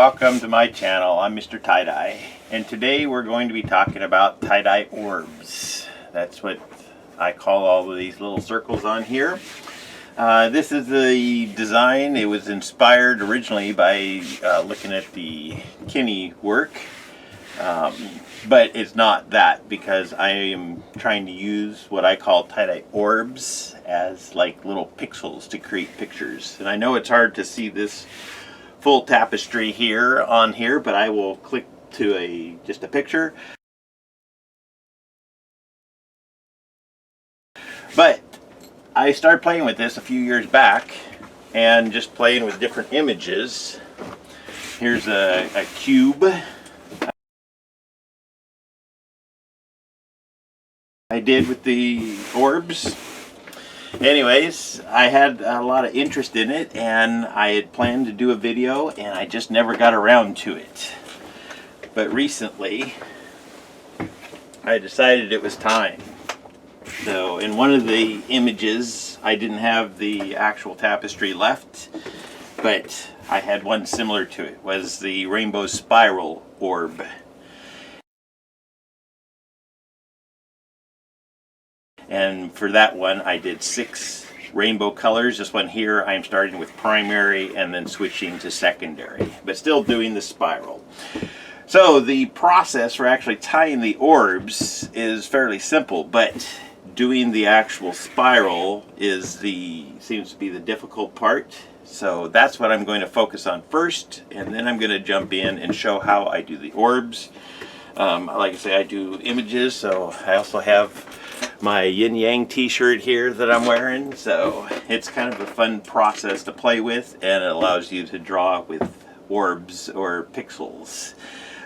Welcome to my channel. I'm MrTieDye, and today we're going to be talking about tie-dye orbs. That's what I call all of these little circles on here. This is the design. It was inspired originally by looking at the Kinney work, but it's not that, because I am trying to use what I call tie-dye orbs as like little pixels to create pictures. And I know it's hard to see this full tapestry here, but I will click to just a picture. But I started playing with this a few years back and just playing with different images. Here's a cube. I did with the orbs. Anyways, I had a lot of interest in it, and I had planned to do a video, and I just never got around to it. But recently, I decided it was time. So in one of the images, I didn't have the actual tapestry left, but I had one similar to it. It was the Rainbow Spiral orb. And for that one, I did 6 rainbow colors. This one here, I'm starting with primary and then switching to secondary, but still doing the spiral. So the process for actually tying the orbs is fairly simple, but doing the actual spiral seems to be the difficult part. So that's what I'm going to focus on first, and then I'm going to jump in and show how I do the orbs. Like I say, I do images, so I also have my yin yang t-shirt here that I'm wearing, so it's kind of a fun process to play with, and it allows you to draw with orbs or pixels.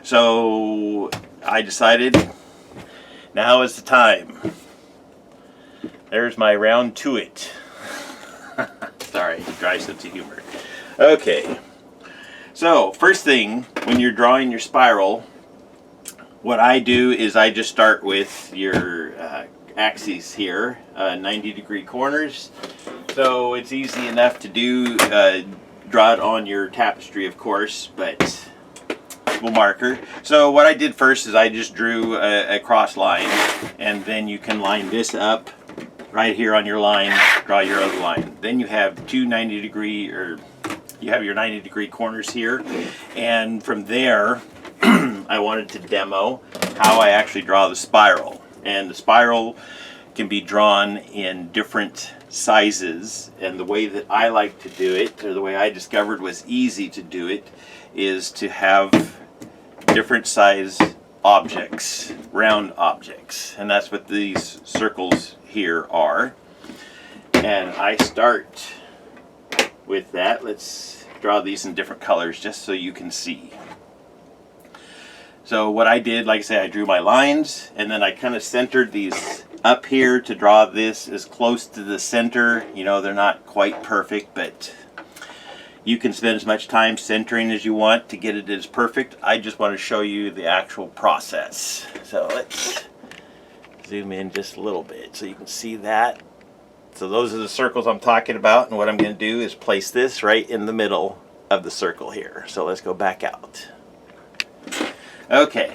So I decided now is the time. There's my round to it. Sorry, dry sense of humor. Okay, so first thing when you're drawing your spiral, what I do is I just start with your axes here, 90-degree corners. So it's easy enough to do, draw it on your tapestry, of course, but we'll marker. So what I did first is I just drew a cross line, and then you can line this up right here on your line, draw your other line. Then you have two 90-degree, or you have your 90-degree corners here, and from there I wanted to demo how I actually draw the spiral. And the spiral can be drawn in different sizes, and the way that I like to do it, or the way I discovered was easy to do it, is to have different size objects, round objects, and that's what these circles here are. And I start with that. Let's draw these in different colors just so you can see. So what I did, like I say, I drew my lines, and then I kind of centered these up here to draw this as close to the center. You know, they're not quite perfect, but you can spend as much time centering as you want to get it as perfect. I just want to show you the actual process. So let's zoom in just a little bit so you can see that. So those are the circles I'm talking about, and what I'm going to do is place this right in the middle of the circle here. So let's go back out. Okay,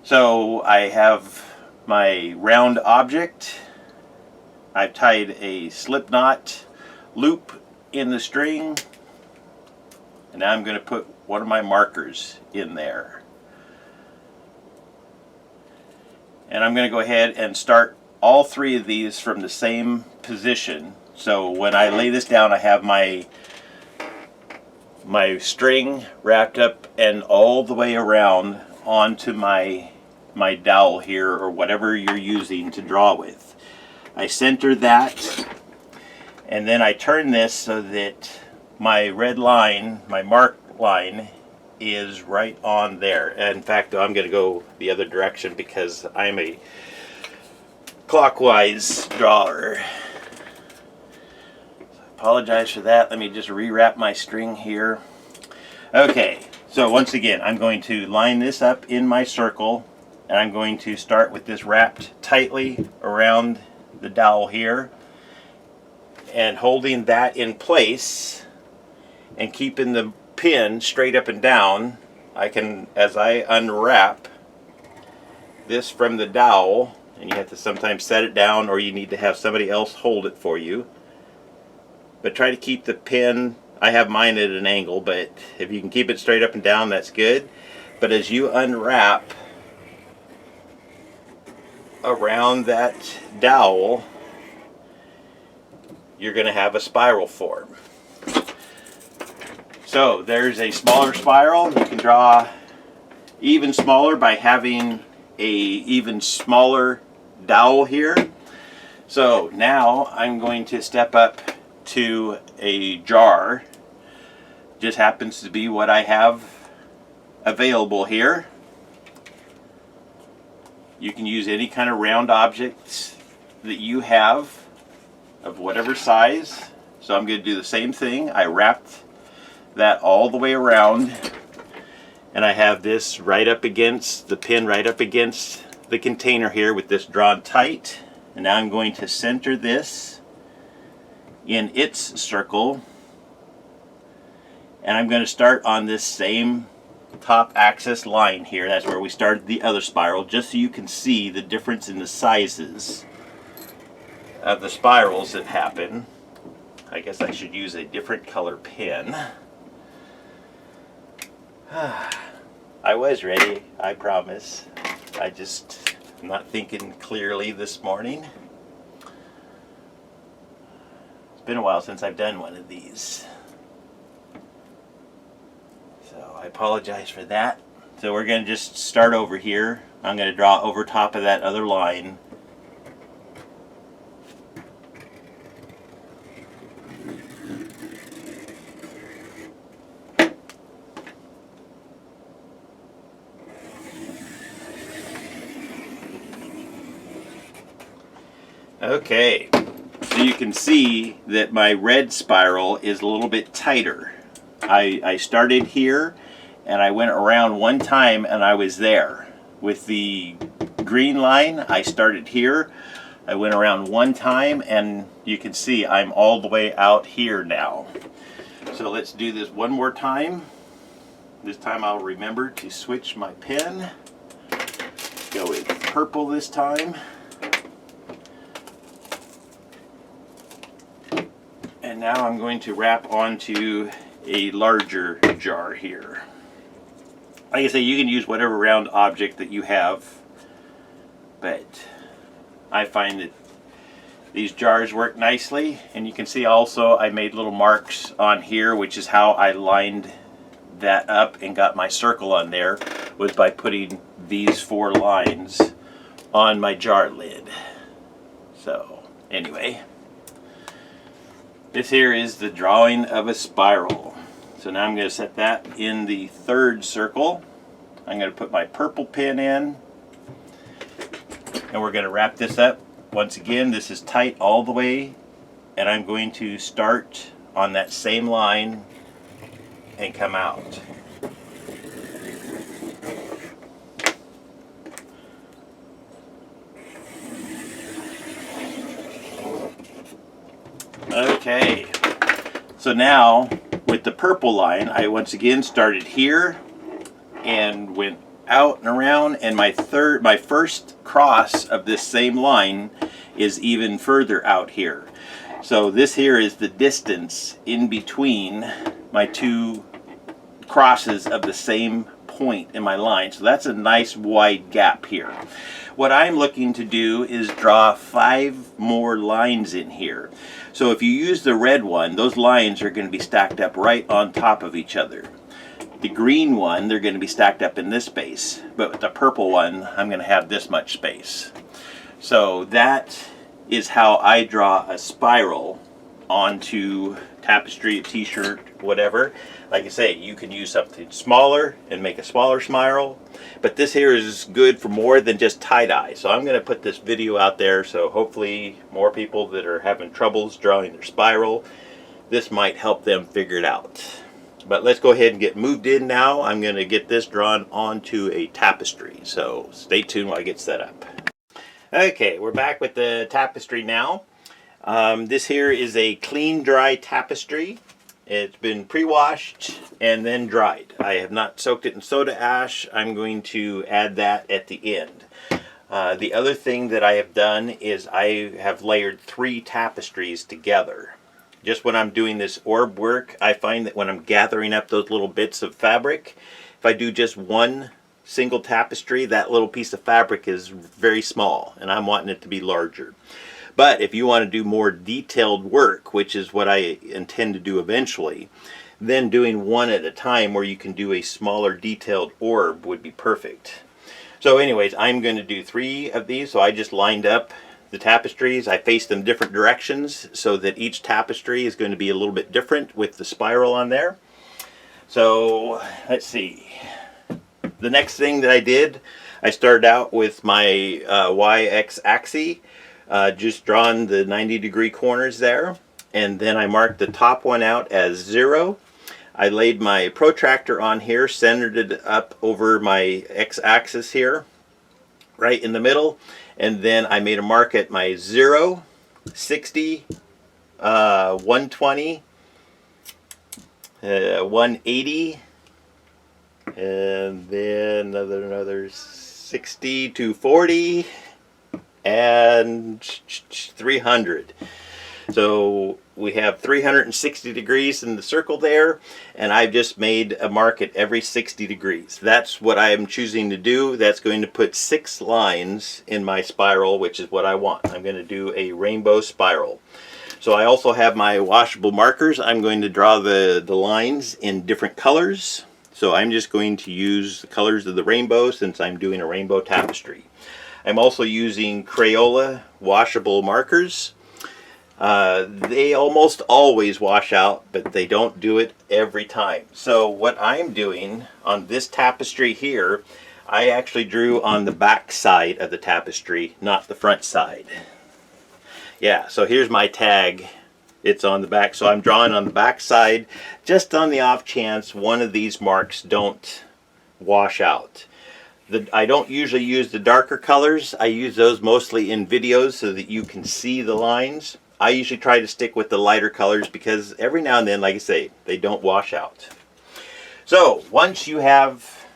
so I have my round object. I've tied a slip knot loop in the string, and now I'm going to put one of my markers in there. And I'm going to go ahead and start all 3 of these from the same position. So when I lay this down, I have my string wrapped up and all the way around onto my dowel here, or whatever you're using to draw with. I center that, and then I turn this so that my red line, my mark line, is right on there. In fact, I'm going to go the other direction because I'm a clockwise drawer. Apologize for that. Let me just rewrap my string here. Okay, so once again, I'm going to line this up in my circle, and I'm going to start with this wrapped tightly around the dowel here, and holding that in place and keeping the pin straight up and down, I can, as I unwrap this from the dowel, and you have to sometimes set it down or you need to have somebody else hold it for you. But try to keep the pin, I have mine at an angle, but if you can keep it straight up and down, that's good. But as you unwrap around that dowel, you're going to have a spiral form. So there's a smaller spiral. You can draw even smaller by having a even smaller dowel here. So now I'm going to step up to a jar. Just happens to be what I have available here. You can use any kind of round objects that you have of whatever size. So I'm going to do the same thing. I wrapped that all the way around, and I have this right up against the pin, right up against the container here with this drawn tight. And now I'm going to center this in its circle, and I'm going to start on this same top axis line here. That's where we started the other spiral, just so you can see the difference in the sizes of the spirals that happen. I guess I should use a different color pen. I was ready, I promise. I just am not thinking clearly this morning. It's been a while since I've done one of these, so I apologize for that. So we're going to just start over here. I'm going to draw over top of that other line. Okay, so you can see that my red spiral is a little bit tighter. I started here and I went around one time and I was there. With the green line, I started here, I went around one time, and you can see I'm all the way out here now. So let's do this one more time. This time I'll remember to switch my pen. Go with purple this time. And now I'm going to wrap onto a larger jar here. Like I say, you can use whatever round object that you have, but I find that these jars work nicely. And you can see also I made little marks on here, which is how I lined that up and got my circle on there, was by putting these 4 lines on my jar lid. So anyway, this here is the drawing of a spiral. So now I'm going to set that in the 3rd circle. I'm going to put my purple pen in, and we're going to wrap this up. Once again, this is tight all the way, and I'm going to start on that same line and come out. Okay, so now with the purple line, I once again started here and went out and around, and my first cross of this same line is even further out here. So this here is the distance in between my 2 crosses of the same point in my line. So that's a nice wide gap here. What I'm looking to do is draw 5 more lines in here. So if you use the red one, those lines are going to be stacked up right on top of each other. The green one, they're going to be stacked up in this space, but with the purple one, I'm going to have this much space. So that is how I draw a spiral onto tapestry, a t-shirt, whatever. Like I say, you can use something smaller and make a smaller spiral, but this here is good for more than just tie-dye. So I'm going to put this video out there, so hopefully more people that are having troubles drawing their spiral, this might help them figure it out. But let's go ahead and get moved in now. I'm going to get this drawn onto a tapestry, so stay tuned while I get set up. Okay, we're back with the tapestry now. This here is a clean dry tapestry. It's been pre-washed and then dried. I have not soaked it in soda ash. I'm going to add that at the end. The other thing that I have done is I have layered 3 tapestries together. Just when I'm doing this orb work, I find that when I'm gathering up those little bits of fabric, if I do just one single tapestry, that little piece of fabric is very small, and I'm wanting it to be larger. But if you want to do more detailed work, which is what I intend to do eventually, then doing one at a time where you can do a smaller detailed orb would be perfect. So anyways, I'm going to do 3 of these. So I just lined up the tapestries. I faced them different directions so that each tapestry is going to be a little bit different with the spiral on there. So let's see. The next thing that I did, I started out with my YX axis. Just drawn the 90-degree corners there, and then I marked the top one out as 0. I laid my protractor on here, centered it up over my x-axis here, right in the middle, and then I made a mark at my 0, 60, 120, 180, and then another 60 to 40. And 300. So we have 360 degrees in the circle there, and I've just made a mark at every 60 degrees. That's what I am choosing to do. That's going to put 6 lines in my spiral, which is what I want. I'm going to do a rainbow spiral. So I also have my washable markers. I'm going to draw the lines in different colors. So I'm just going to use the colors of the rainbow since I'm doing a rainbow tapestry. I'm also using Crayola washable markers. They almost always wash out, but they don't do it every time. So what I'm doing on this tapestry here, I actually drew on the back side of the tapestry, not the front side. Yeah, so here's my tag. It's on the back, so I'm drawing on the back side just on the off chance one of these marks don't wash out. I don't usually use the darker colors. I use those mostly in videos so that you can see the lines. I usually try to stick with the lighter colors because every now and then, like I say, they don't wash out. So once you have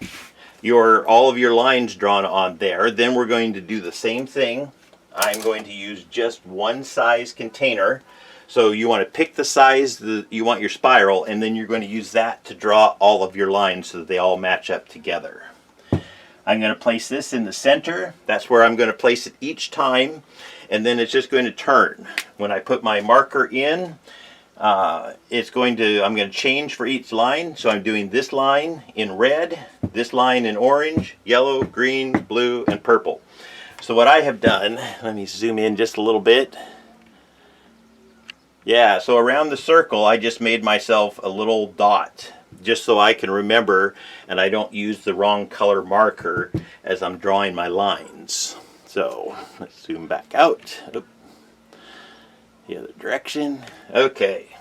all of your lines drawn on there, then we're going to do the same thing. I'm going to use just one size container. So you want to pick the size that you want your spiral, and then you're going to use that to draw all of your lines so that they all match up together. I'm going to place this in the center. That's where I'm going to place it each time, and then it's just going to turn. When I put my marker in, I'm going to change for each line. So I'm doing this line in red, this line in orange, yellow, green, blue, and purple. So what I have done, let me zoom in just a little bit. Yeah, so around the circle I just made myself a little dot, just so I can remember and I don't use the wrong color marker as I'm drawing my lines. So let's zoom back out. Oop. The other direction. Okay.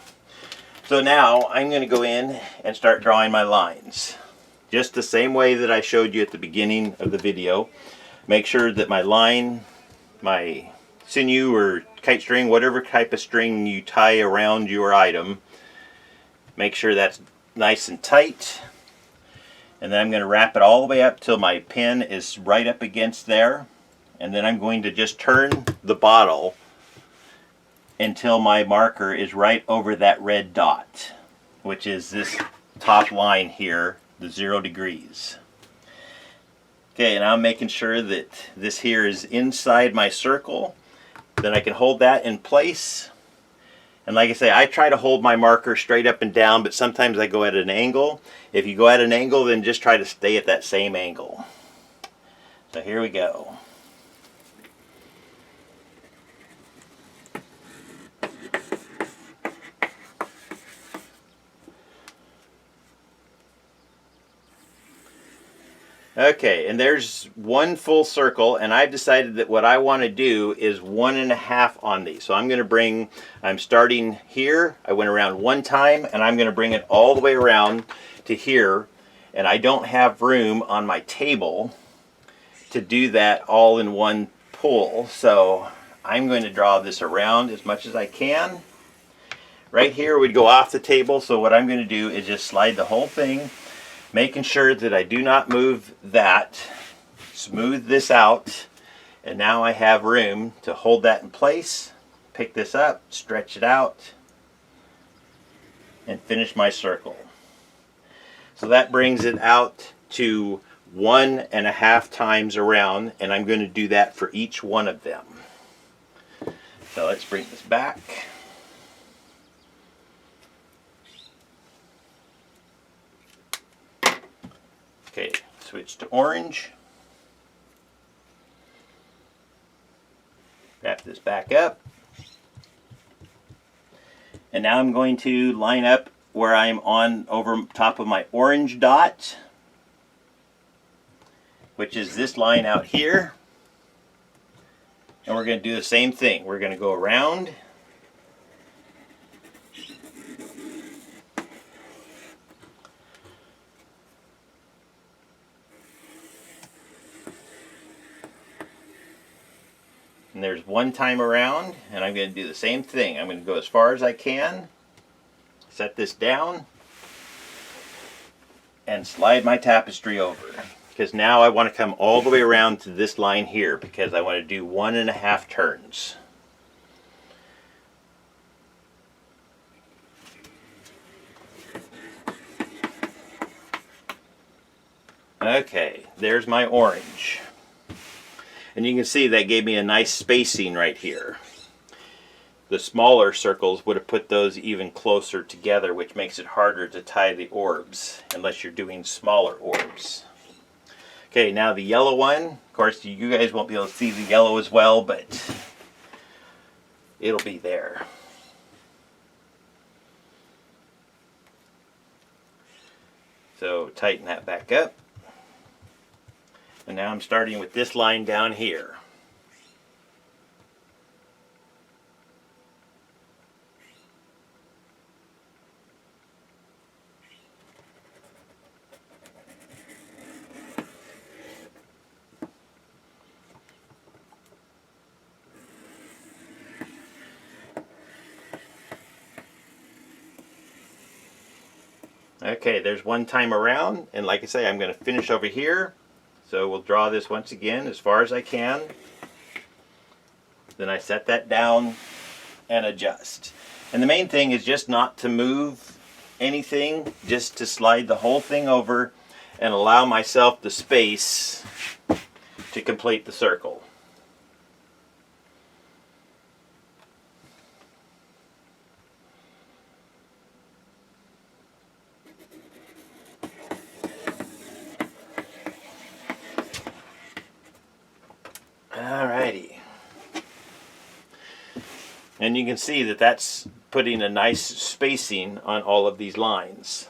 So now I'm going to go in and start drawing my lines. Just the same way that I showed you at the beginning of the video. Make sure that my line, my sinew or kite string, whatever type of string you tie around your item, make sure that's nice and tight. And then I'm going to wrap it all the way up till my pen is right up against there. And then I'm going to just turn the bottle until my marker is right over that red dot, which is this top line here, the 0 degrees. Okay, and I'm making sure that this here is inside my circle. Then I can hold that in place. And like I say, I try to hold my marker straight up and down, but sometimes I go at an angle. If you go at an angle, then just try to stay at that same angle. So here we go. Okay, and there's one full circle, and I've decided that what I want to do is 1.5 on these. So I'm starting here, I went around one time, and I'm going to bring it all the way around to here, and I don't have room on my table to do that all in one pull. So I'm going to draw this around as much as I can, Right here would go off the table, so what I'm going to do is just slide the whole thing, making sure that I do not move that. Smooth this out, and now I have room to hold that in place, pick this up, stretch it out, and finish my circle. So that brings it out to 1.5 times around, and I'm going to do that for each one of them. So let's bring this back. Okay, switch to orange. Wrap this back up. And now I'm going to line up where I'm on over top of my orange dot, which is this line out here. And we're going to do the same thing. We're going to go around. And there's one time around, and I'm going to do the same thing. I'm going to go as far as I can, set this down, and slide my tapestry over. Because now I want to come all the way around to this line here, because I want to do 1.5 turns. Okay, there's my orange. And you can see that gave me a nice spacing right here. The smaller circles would have put those even closer together, which makes it harder to tie the orbs unless you're doing smaller orbs. Okay, now the yellow one. Of course, you guys won't be able to see the yellow as well, but it'll be there. So tighten that back up. And now I'm starting with this line down here. Okay, there's one time around, and like I say, I'm going to finish over here. So we'll draw this once again as far as I can. Then I set that down and adjust. And the main thing is just not to move anything, just to slide the whole thing over and allow myself the space to complete the circle. Alrighty. And you can see that that's putting a nice spacing on all of these lines.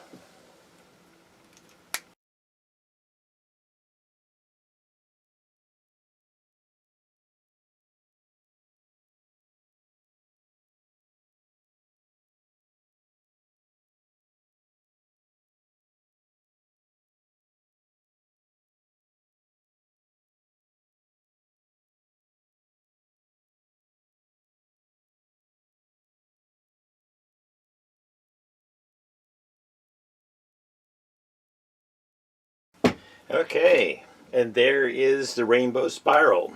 Okay, and there is the rainbow spiral.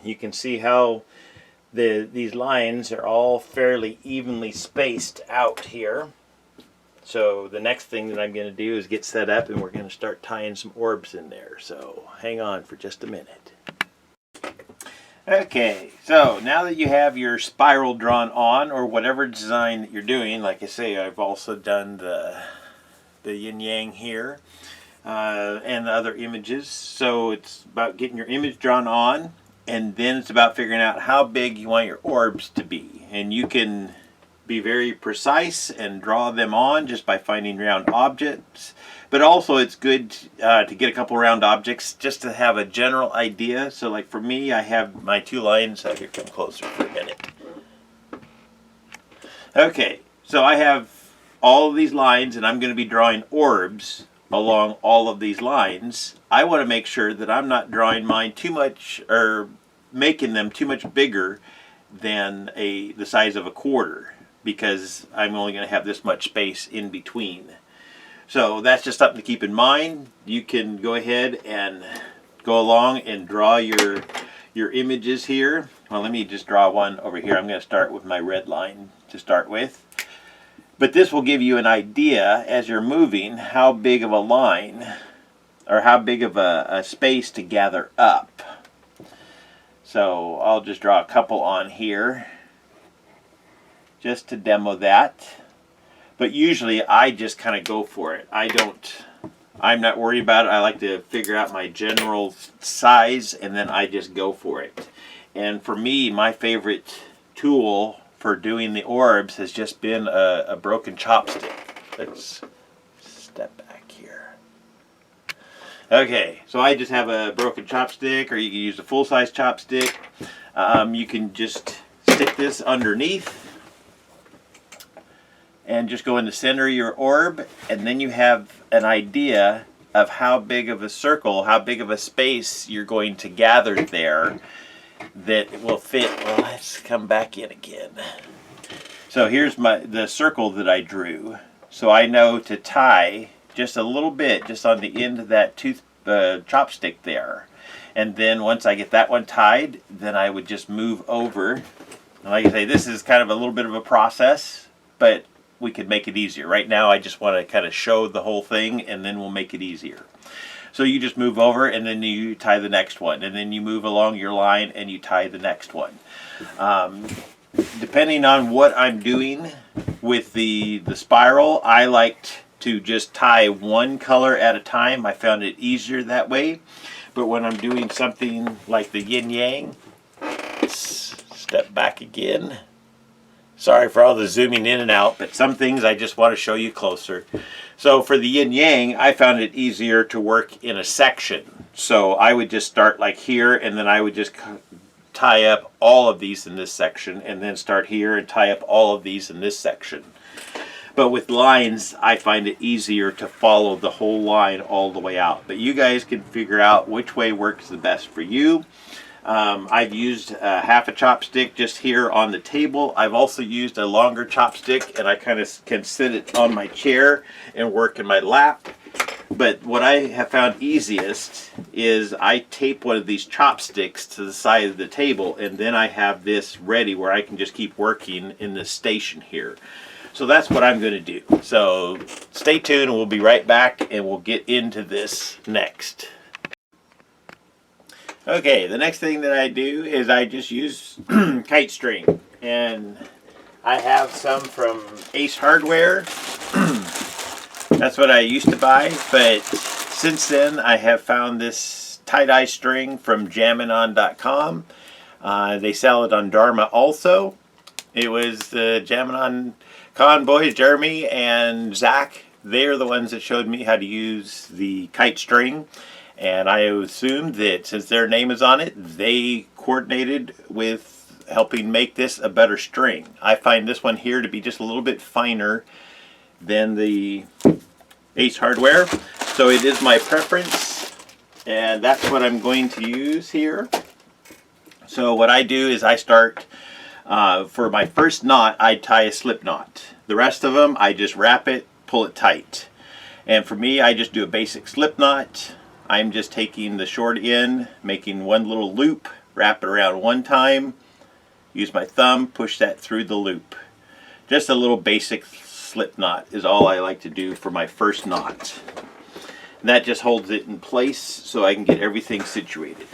You can see how these lines are all fairly evenly spaced out here. So the next thing that I'm going to do is get set up, and we're going to start tying some orbs in there. So hang on for just a minute. Okay, so now that you have your spiral drawn on, or whatever design that you're doing, like I say, I've also done the yin yang here. And the other images. So it's about getting your image drawn on, and then it's about figuring out how big you want your orbs to be. And you can be very precise and draw them on just by finding round objects. But also it's good to get a couple round objects just to have a general idea. So like for me, I have my two lines. Here, come closer for a minute. Okay, so I have all of these lines, and I'm going to be drawing orbs along all of these lines. I want to make sure that I'm not drawing mine too much or making them too much bigger than the size of a quarter, because I'm only going to have this much space in between. So that's just something to keep in mind. You can go ahead and go along and draw your images here. Well, let me just draw one over here. I'm going to start with my red line to start with. But this will give you an idea as you're moving how big of a line or how big of a space to gather up. So I'll just draw a couple on here just to demo that. But usually I just kind of go for it. I'm not worried about it. I like to figure out my general size and then I just go for it. And for me, my favorite tool for doing the orbs has just been a broken chopstick. Let's step back here. Okay, so I just have a broken chopstick, or you can use a full-size chopstick. You can just stick this underneath and just go in the center of your orb, and then you have an idea of how big of a circle, how big of a space you're going to gather there that will fit. Well, let's come back in again. So here's the circle that I drew. So I know to tie just a little bit just on the end of that chopstick there. And then once I get that one tied, then I would just move over. And like I say, this is kind of a little bit of a process, but we could make it easier. Right now I just want to kind of show the whole thing, and then we'll make it easier. So you just move over and then you tie the next one, and then you move along your line and you tie the next one. Depending on what I'm doing with the spiral, I like to just tie one color at a time. I found it easier that way. But when I'm doing something like the yin yang, step back again. Sorry for all the zooming in and out, but some things I just want to show you closer. So for the yin yang, I found it easier to work in a section. So I would just start like here, and then I would just tie up all of these in this section, and then start here and tie up all of these in this section. But with lines, I find it easier to follow the whole line all the way out. But you guys can figure out which way works the best for you. I've used half a chopstick just here on the table. I've also used a longer chopstick, and I kind of can sit it on my chair and work in my lap. But what I have found easiest is I tape one of these chopsticks to the side of the table, and then I have this ready where I can just keep working in this station here. So that's what I'm going to do. So stay tuned, and we'll be right back, and we'll get into this next. Okay, the next thing that I do is I just use kite string, and I have some from Ace Hardware. That's what I used to buy, but since then I have found this tie-dye string from Jammin-On.com. They sell it on Dharma also. It was the Jammin-On boys, Jeremy and Zach. They're the ones that showed me how to use the kite string. And I assumed that since their name is on it, they coordinated with helping make this a better string. I find this one here to be just a little bit finer than the Ace Hardware. So it is my preference, and that's what I'm going to use here. So what I do is I start, for my first knot, I tie a slip knot. The rest of them, I just wrap it, pull it tight. And for me, I just do a basic slip knot. I'm just taking the short end, making one little loop, wrap it around one time, use my thumb, push that through the loop. Just a little basic slip knot is all I like to do for my first knot. And that just holds it in place so I can get everything situated.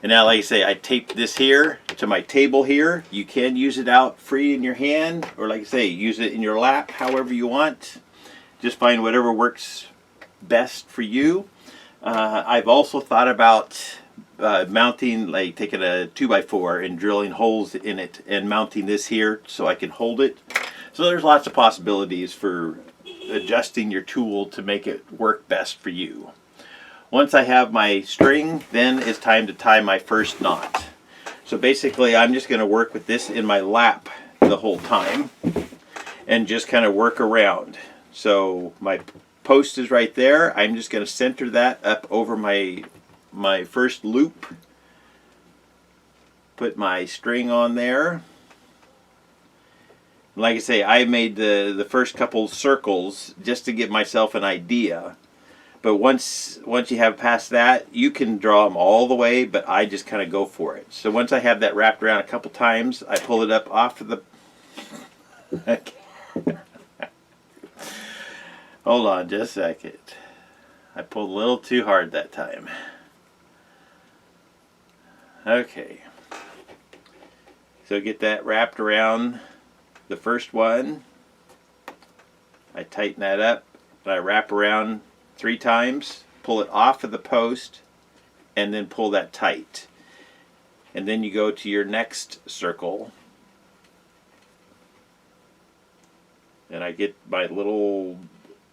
And now, like I say, I tape this here to my table here. You can use it out free in your hand, or like I say, use it in your lap, however you want. Just find whatever works best for you. I've also thought about mounting, like taking a 2x4 and drilling holes in it and mounting this here so I can hold it. So there's lots of possibilities for adjusting your tool to make it work best for you. Once I have my string, then it's time to tie my first knot. So basically I'm just going to work with this in my lap the whole time and just kind of work around. So my post is right there. I'm just going to center that up over my first loop. Put my string on there. Like I say, I made the first couple circles just to give myself an idea. But once you have past that, you can draw them all the way, but I just kind of go for it. So once I have that wrapped around a couple times, I pull it up off of the... Hold on just a second. I pulled a little too hard that time. Okay. So get that wrapped around the first one. I tighten that up. I wrap around 3 times, pull it off of the post, and then pull that tight. And then you go to your next circle. And I get my little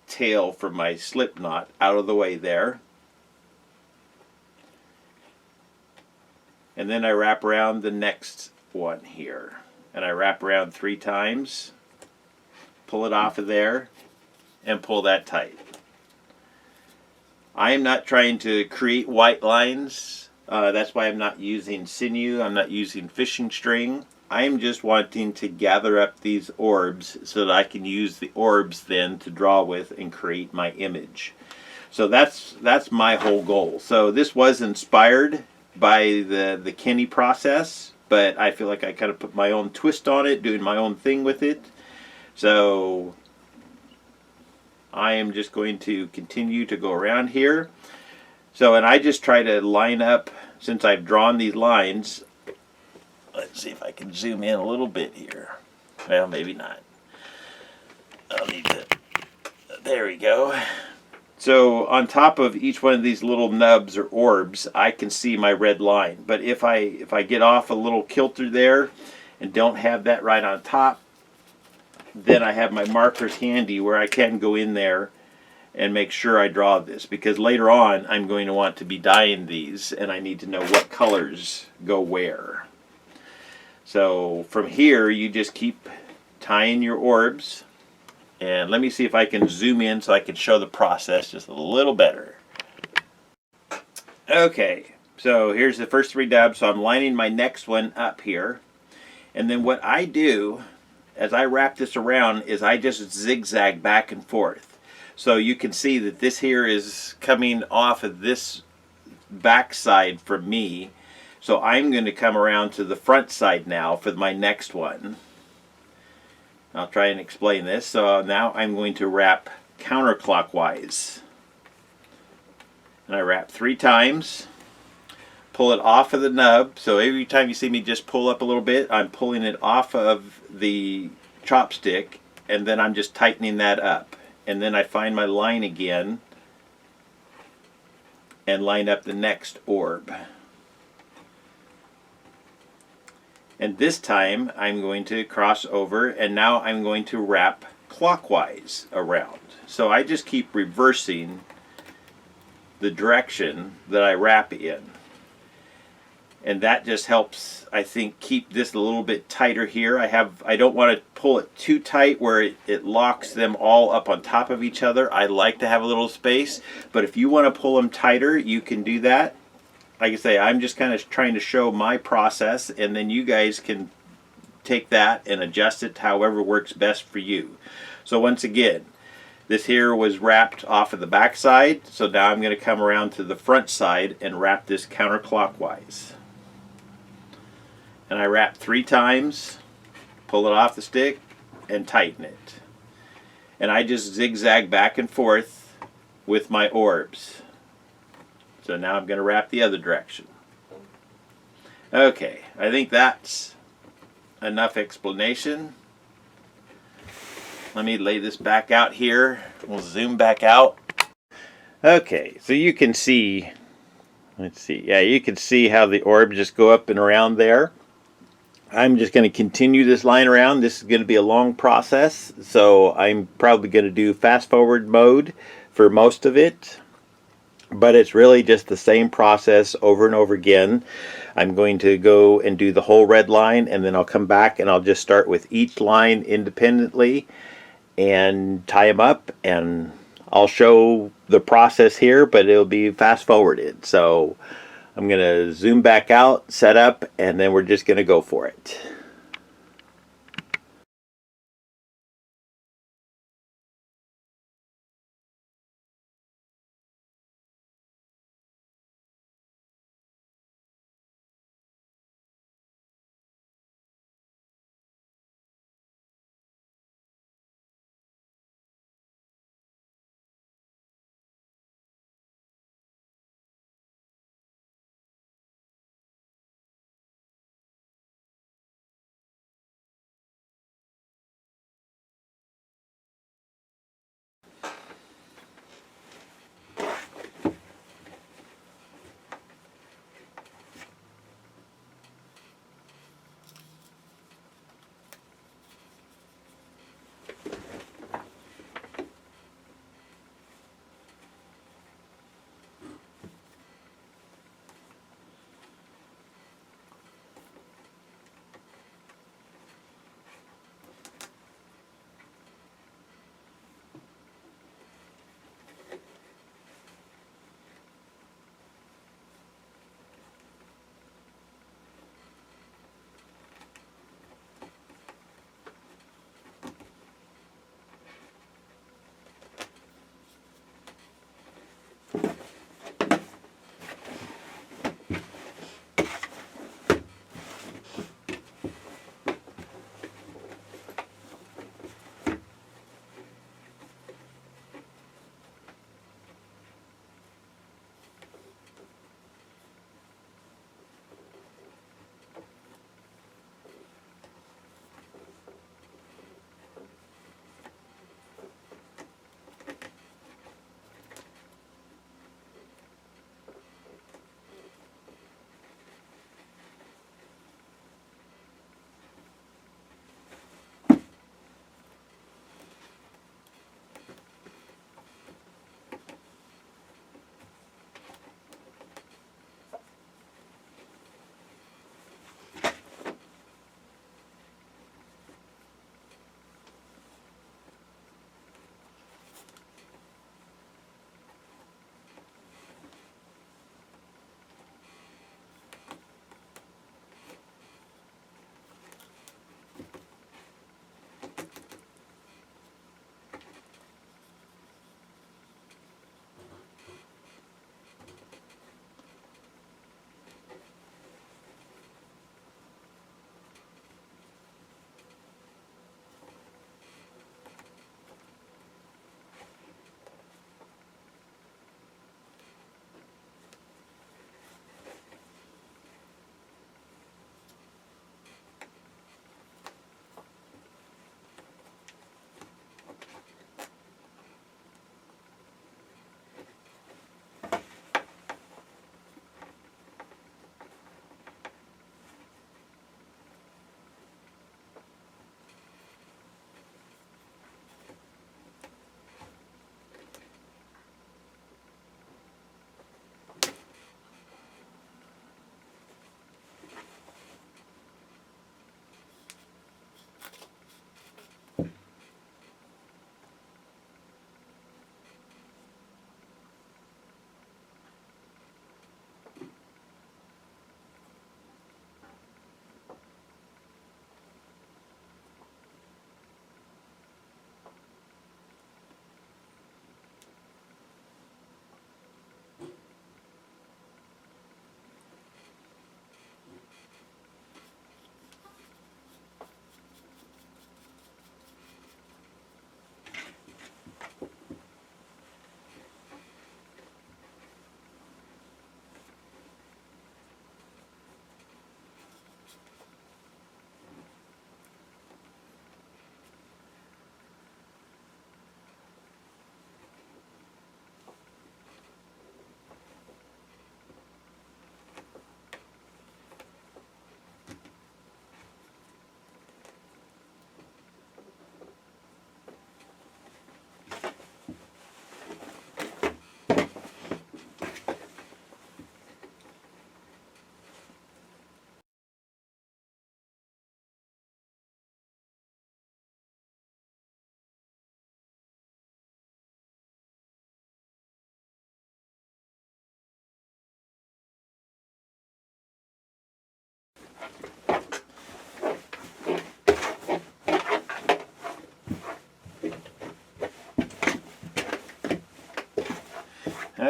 tail from my slip knot out of the way there. And then I wrap around the next one here. And I wrap around 3 times, pull it off of there, and pull that tight. I am not trying to create white lines. That's why I'm not using sinew. I'm not using fishing string. I am just wanting to gather up these orbs so that I can use the orbs then to draw with and create my image. So that's my whole goal. So this was inspired by the Kenny process, but I feel like I kind of put my own twist on it, doing my own thing with it. So I am just going to continue to go around here. So, and I just try to line up, since I've drawn these lines. Let's see if I can zoom in a little bit here. Well, maybe not. I'll need to, there we go. So on top of each one of these little nubs or orbs, I can see my red line. But if I get off a little kilter there and don't have that right on top, then I have my markers handy where I can go in there and make sure I draw this, because later on I'm going to want to be dyeing these and I need to know what colors go where. So from here you just keep tying your orbs, and let me see if I can zoom in so I can show the process just a little better. Okay, so here's the first 3 dabs. So I'm lining my next one up here, and then what I do as I wrap this around is I just zigzag back and forth. So you can see that this here is coming off of this back side from me. So I'm going to come around to the front side now for my next one. I'll try and explain this. So now I'm going to wrap counterclockwise. And I wrap 3 times. Pull it off of the nub. So every time you see me just pull up a little bit, I'm pulling it off of the chopstick, and then I'm just tightening that up. And then I find my line again and line up the next orb. And this time I'm going to cross over, and now I'm going to wrap clockwise around. So I just keep reversing the direction that I wrap in. And that just helps, I think, keep this a little bit tighter here. I don't want to pull it too tight where it locks them all up on top of each other. I like to have a little space, but if you want to pull them tighter, you can do that. Like I say, I'm just kind of trying to show my process, and then you guys can take that and adjust it to however works best for you. So once again, this here was wrapped off of the back side, so now I'm going to come around to the front side and wrap this counterclockwise. And I wrap 3 times, pull it off the stick, and tighten it. And I just zigzag back and forth with my orbs. So now I'm going to wrap the other direction. Okay, I think that's enough explanation. Let me lay this back out here. We'll zoom back out. Okay, so you can see, let's see, yeah, you can see how the orbs just go up and around there. I'm just going to continue this line around. This is going to be a long process, so I'm probably going to do fast forward mode for most of it. But it's really just the same process over and over again. I'm going to go and do the whole red line, and then I'll come back and I'll just start with each line independently and tie them up, and I'll show the process here, but it'll be fast forwarded. So I'm going to zoom back out, set up, and then we're just going to go for it.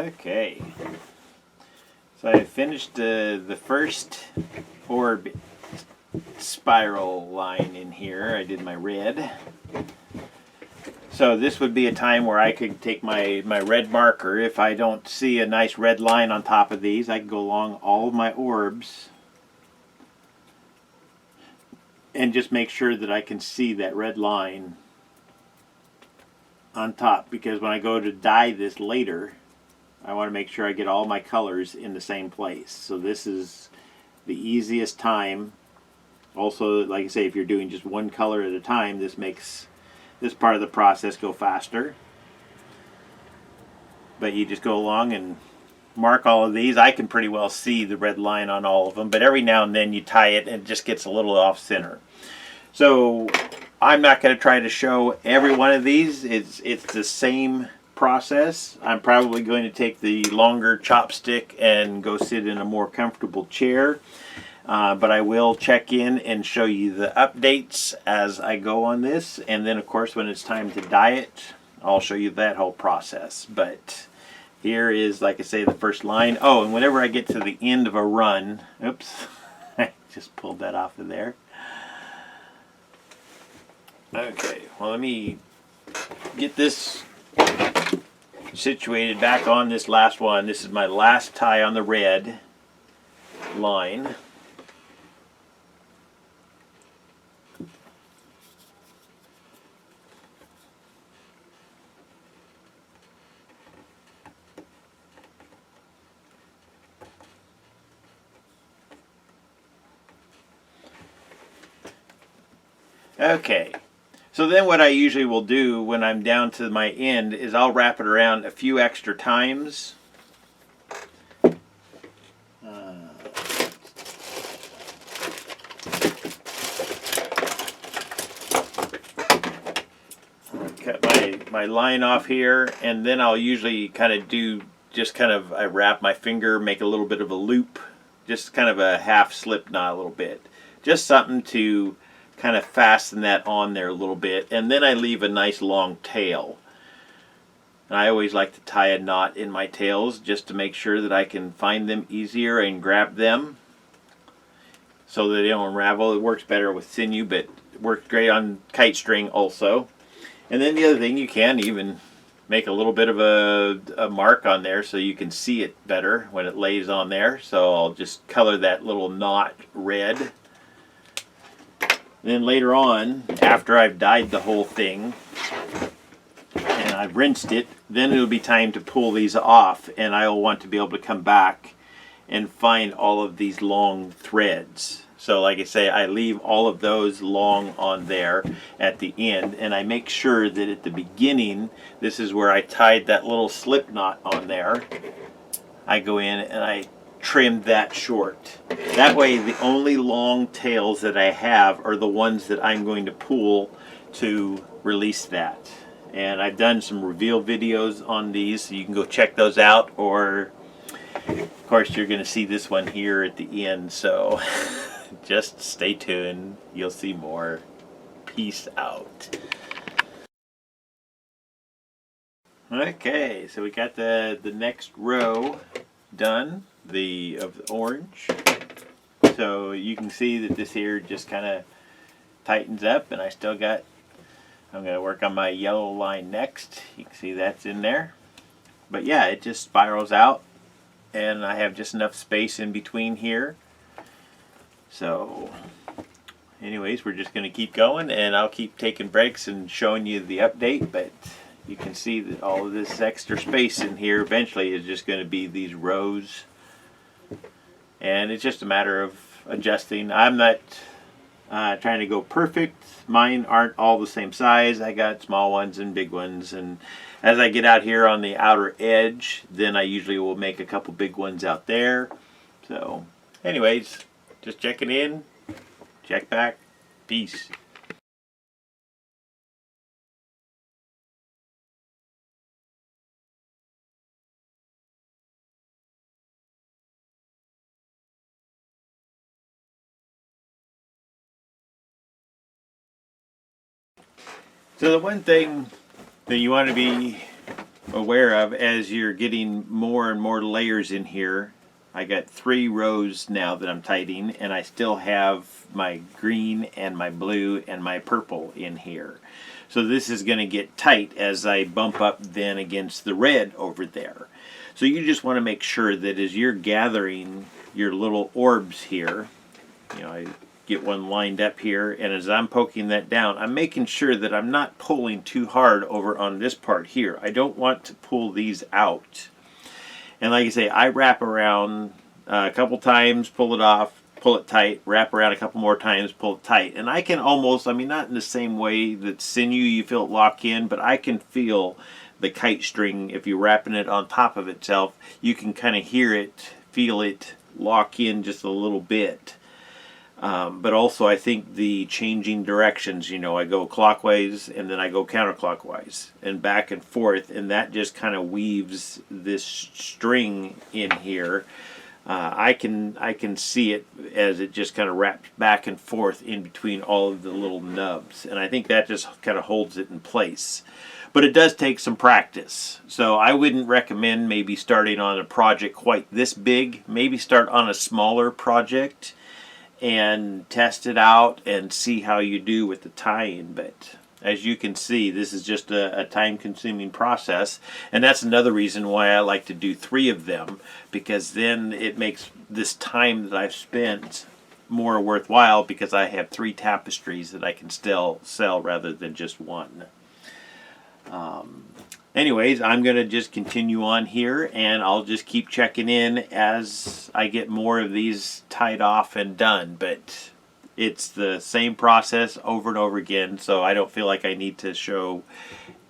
Okay, so I finished the first orb spiral line in here. I did my red. So this would be a time where I could take my red marker. If I don't see a nice red line on top of these, I can go along all of my orbs and just make sure that I can see that red line on top, because when I go to dye this later, I want to make sure I get all my colors in the same place. So this is the easiest time. Also, like I say, if you're doing just one color at a time, this makes this part of the process go faster. But you just go along and mark all of these. I can pretty well see the red line on all of them, but every now and then you tie it and it just gets a little off center. So I'm not going to try to show every one of these. It's the same process. I'm probably going to take the longer chopstick and go sit in a more comfortable chair. But I will check in and show you the updates as I go on this. And then, of course, when it's time to dye it, I'll show you that whole process. But here is, like I say, the first line. Oh, and whenever I get to the end of a run, oops, I just pulled that off of there. Okay, well, let me get this situated back on this last one. This is my last tie on the red line. Okay, so then what I usually will do when I'm down to my end is I'll wrap it around a few extra times. Cut my line off here, and then I'll usually kind of do I wrap my finger, make a little bit of a loop, just kind of a half slip knot a little bit. Just something to kind of fasten that on there a little bit, and then I leave a nice long tail. And I always like to tie a knot in my tails just to make sure that I can find them easier and grab them so that they don't unravel. It works better with sinew, but it works great on kite string also. And then the other thing, you can even make a little bit of a mark on there so you can see it better when it lays on there. So I'll just color that little knot red. Then later on, after I've dyed the whole thing and I've rinsed it, then it'll be time to pull these off, and I'll want to be able to come back and find all of these long threads. So like I say, I leave all of those long on there at the end, and I make sure that at the beginning, this is where I tied that little slip knot on there. I go in and I trim that short. That way the only long tails that I have are the ones that I'm going to pull to release that. And I've done some reveal videos on these, so you can go check those out, or of course you're going to see this one here at the end, so just stay tuned, you'll see more. Peace out. Okay, so we got the next row done, of the orange. So you can see that this here just kind of tightens up, and I still got, I'm going to work on my yellow line next. You can see that's in there. But yeah, it just spirals out, and I have just enough space in between here. So anyways, we're just going to keep going, and I'll keep taking breaks and showing you the update, but you can see that all of this extra space in here eventually is just going to be these rows, and it's just a matter of adjusting. I'm not trying to go perfect. Mine aren't all the same size. I got small ones and big ones, and as I get out here on the outer edge, then I usually will make a couple big ones out there. So anyways, just checking in, check back, peace. So the one thing that you want to be aware of as you're getting more and more layers in here. I got 3 rows now that I'm tidying, and I still have my green and my blue and my purple in here. So this is going to get tight as I bump up then against the red over there. So you just want to make sure that as you're gathering your little orbs here, you know, I get one lined up here, and as I'm poking that down, I'm making sure that I'm not pulling too hard over on this part here. I don't want to pull these out. And like I say, I wrap around a couple times, pull it off, pull it tight, wrap around a couple more times, pull it tight. And I can almost, I mean, not in the same way that sinew you feel it lock in, but I can feel the kite string. If you're wrapping it on top of itself, you can kind of hear it, feel it lock in just a little bit. But also I think the changing directions, you know, I go clockwise and then I go counterclockwise and back and forth, and that just kind of weaves this string in here. I can see it as it just kind of wraps back and forth in between all of the little nubs, and I think that just kind of holds it in place. But it does take some practice, so I wouldn't recommend maybe starting on a project quite this big. Maybe start on a smaller project and test it out and see how you do with the tie-in. But as you can see, this is just a time-consuming process, and that's another reason why I like to do 3 of them, because then it makes this time that I've spent more worthwhile, because I have 3 tapestries that I can still sell rather than just one. Anyways, I'm going to just continue on here, and I'll just keep checking in as I get more of these tied off and done. But it's the same process over and over again, so I don't feel like I need to show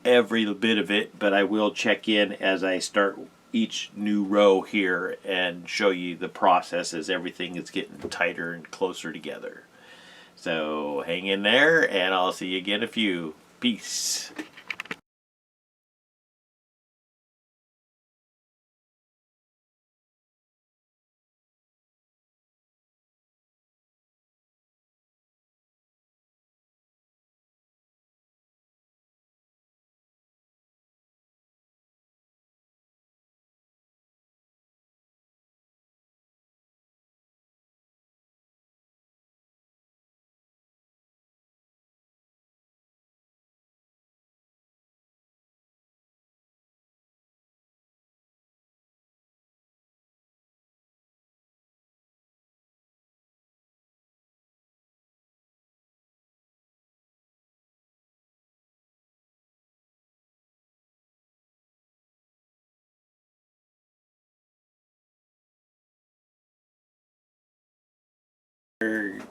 every bit of it, but I will check in as I start each new row here and show you the process as everything is getting tighter and closer together. So hang in there, and I'll see you again in a few. Peace.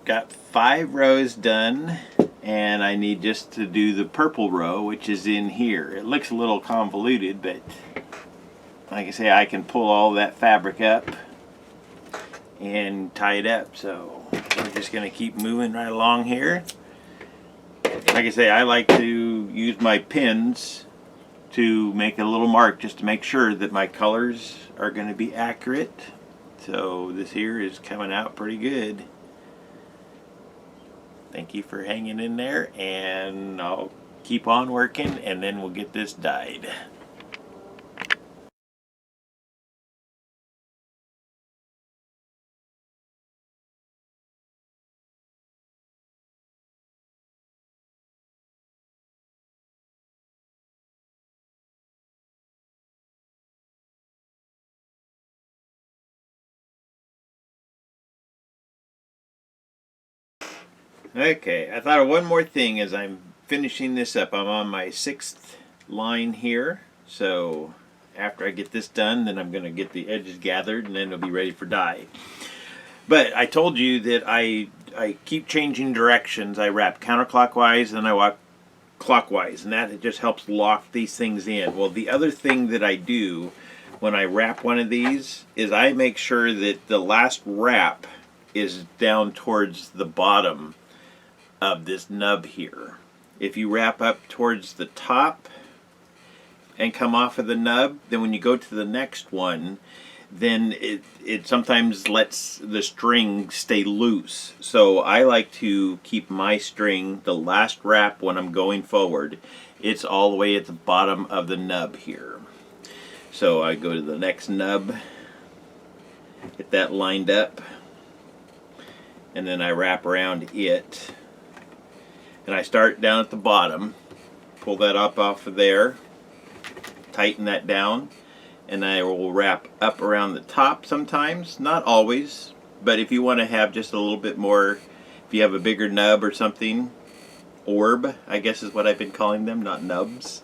Got 5 rows done, and I need just to do the purple row, which is in here. It looks a little convoluted, but like I say, I can pull all that fabric up and tie it up. So we're just going to keep moving right along here. Like I say, I like to use my pins to make a little mark just to make sure that my colors are going to be accurate. So this here is coming out pretty good. Thank you for hanging in there, and I'll keep on working, and then we'll get this dyed. Okay, I thought of one more thing as I'm finishing this up. I'm on my 6th line here, so after I get this done, then I'm going to get the edges gathered, and then it'll be ready for dye. But I told you that I keep changing directions. I wrap counterclockwise, and I wrap clockwise, and that just helps lock these things in. Well, the other thing that I do when I wrap one of these is I make sure that the last wrap is down towards the bottom of this nub here. If you wrap up towards the top and come off of the nub, then when you go to the next one, then it sometimes lets the string stay loose. So I like to keep my string, the last wrap when I'm going forward, it's all the way at the bottom of the nub here. So I go to the next nub, get that lined up, and then I wrap around it. And I start down at the bottom, pull that up off of there, tighten that down, and I will wrap up around the top sometimes, not always, but if you want to have just a little bit more, if you have a bigger nub or something, orb, I guess is what I've been calling them, not nubs.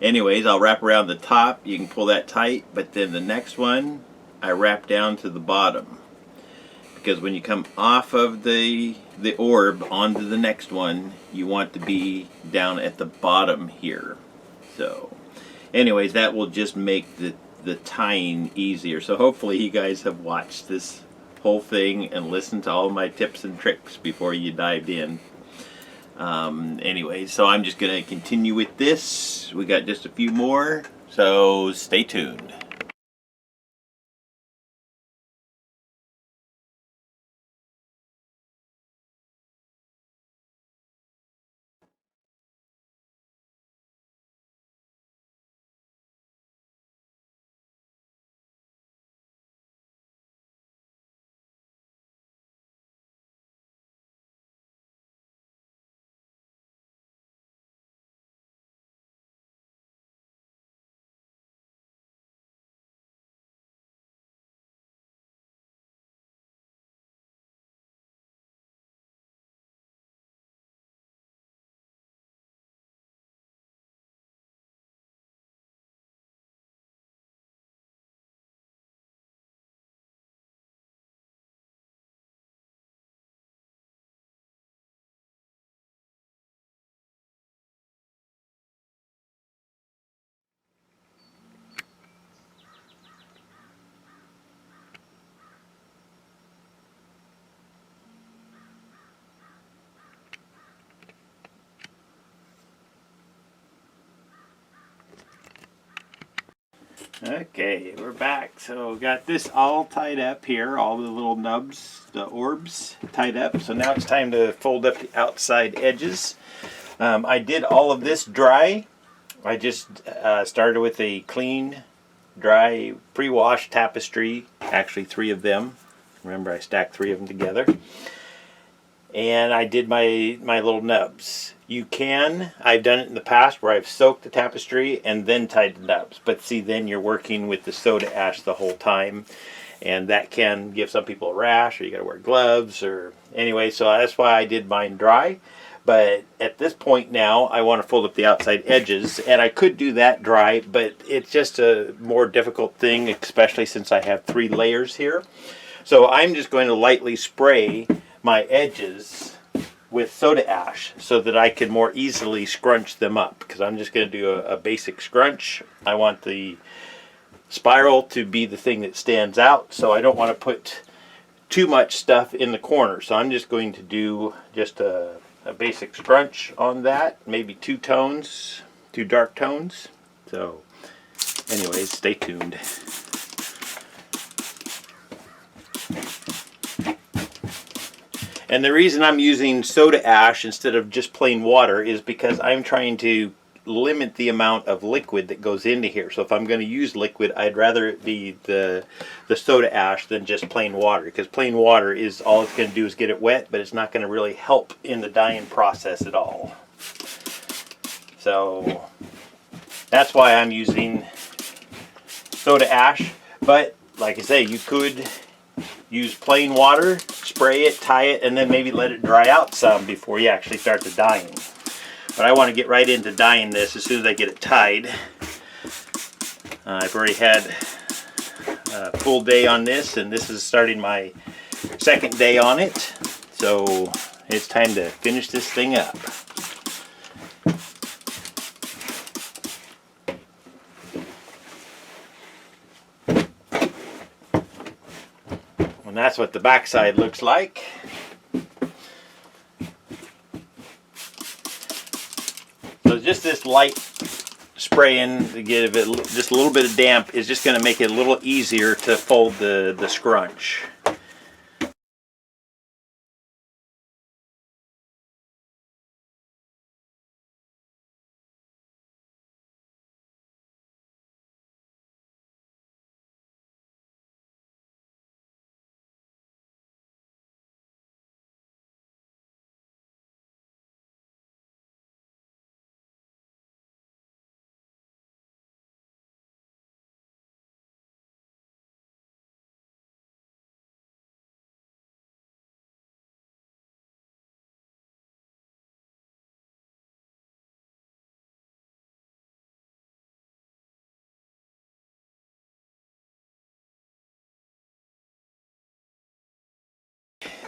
Anyways, I'll wrap around the top, you can pull that tight, but then the next one, I wrap down to the bottom. Because when you come off of the orb onto the next one, you want to be down at the bottom here. So, anyways, that will just make the tying easier. So hopefully you guys have watched this whole thing and listened to all my tips and tricks before you dived in. Anyways, so I'm just going to continue with this. We got just a few more, so stay tuned. Okay, we're back. So got this all tied up here, all the little nubs, the orbs tied up. So now it's time to fold up the outside edges. I did all of this dry. I just started with a clean, dry, pre-washed Tapestry, actually 3 of them. Remember, I stacked 3 of them together. And I did my little nubs. You can, I've done it in the past where I've soaked the Tapestry and then tied the nubs. But see, then you're working with the soda ash the whole time. And that can give some people a rash, or you gotta wear gloves, or anyway, so that's why I did mine dry. But at this point now, I want to fold up the outside edges, and I could do that dry, but it's just a more difficult thing, especially since I have 3 layers here. So I'm just going to lightly spray my edges with soda ash so that I can more easily scrunch them up, because I'm just going to do a basic scrunch. I want the spiral to be the thing that stands out, so I don't want to put too much stuff in the corner. So I'm just going to do just a basic scrunch on that, maybe 2 tones, 2 dark tones. So anyways, stay tuned. And the reason I'm using soda ash instead of just plain water is because I'm trying to limit the amount of liquid that goes into here. So if I'm going to use liquid, I'd rather it be the soda ash than just plain water, because plain water is all it's going to do is get it wet, but it's not going to really help in the dyeing process at all. So that's why I'm using soda ash. But like I say, you could use plain water, spray it, tie it, and then maybe let it dry out some before you actually start the dyeing. But I want to get right into dyeing this as soon as I get it tied. I've already had a full day on this, and this is starting my 2nd day on it. So it's time to finish this thing up. And that's what the backside looks like. So just this light spraying to give it just a little bit of damp is just going to make it a little easier to fold the scrunch.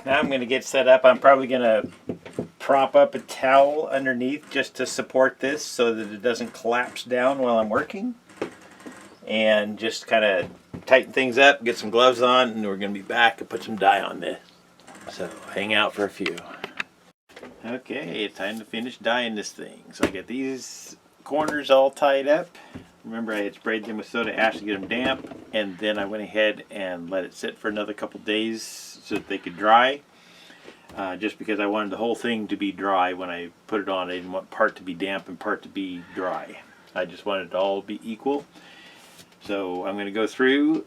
Now I'm going to get set up. I'm probably going to prop up a towel underneath just to support this so that it doesn't collapse down while I'm working. And just kind of tighten things up, get some gloves on, and we're going to be back and put some dye on this. So hang out for a few. Okay, it's time to finish dyeing this thing. So I get these corners all tied up. Remember, I had sprayed them with soda ash to get them damp, and then I went ahead and let it sit for another couple days so that they could dry. Just because I wanted the whole thing to be dry when I put it on. I didn't want part to be damp and part to be dry. I just wanted it to all be equal. So I'm going to go through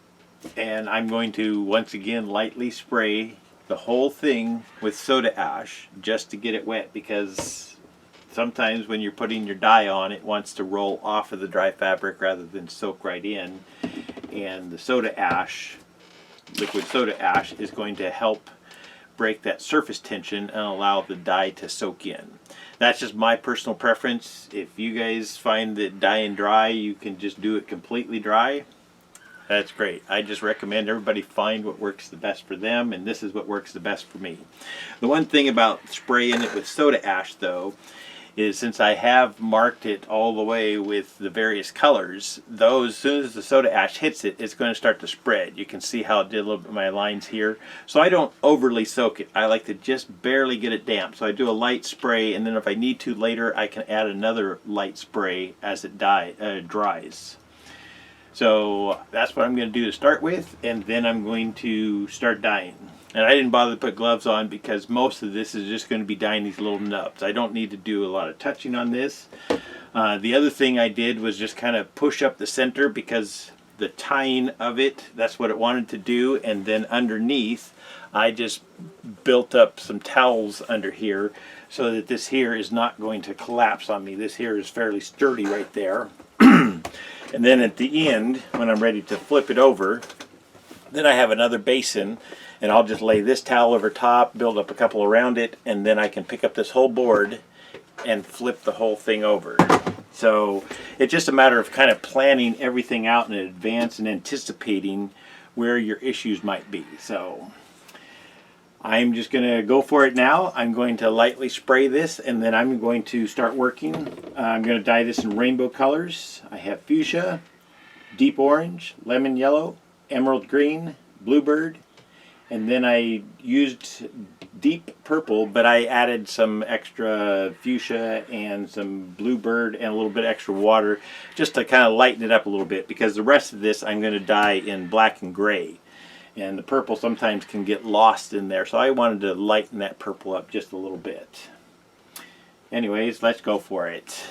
and I'm going to once again lightly spray the whole thing with soda ash just to get it wet, because sometimes when you're putting your dye on, it wants to roll off of the dry fabric rather than soak right in. And the soda ash, liquid soda ash, is going to help break that surface tension and allow the dye to soak in. That's just my personal preference. If you guys find that dyeing dry, you can just do it completely dry, that's great. I just recommend everybody find what works the best for them, and this is what works the best for me. The one thing about spraying it with soda ash, though, is since I have marked it all the way with the various colors, those, as soon as the soda ash hits it, it's going to start to spread. You can see how it did a little bit of my lines here. So I don't overly soak it. I like to just barely get it damp. So I do a light spray, and then if I need to later, I can add another light spray as it dries. So that's what I'm going to do to start with, and then I'm going to start dyeing. And I didn't bother to put gloves on because most of this is just going to be dyeing these little nubs. I don't need to do a lot of touching on this. The other thing I did was just kind of push up the center because the tying of it, that's what it wanted to do. And then underneath, I just built up some towels under here so that this here is not going to collapse on me. This here is fairly sturdy right there. And then at the end, when I'm ready to flip it over, then I have another basin, and I'll just lay this towel over top, build up a couple around it, and then I can pick up this whole board and flip the whole thing over. So it's just a matter of kind of planning everything out in advance and anticipating where your issues might be. So I'm just going to go for it now. I'm going to lightly spray this, and then I'm going to start working. I'm going to dye this in rainbow colors. I have fuchsia, deep orange, lemon yellow, emerald green, bluebird, and then I used deep purple, but I added some extra fuchsia and some bluebird and a little bit extra water just to kind of lighten it up a little bit, because the rest of this I'm going to dye in black and gray. And the purple sometimes can get lost in there, so I wanted to lighten that purple up just a little bit. Anyways, let's go for it.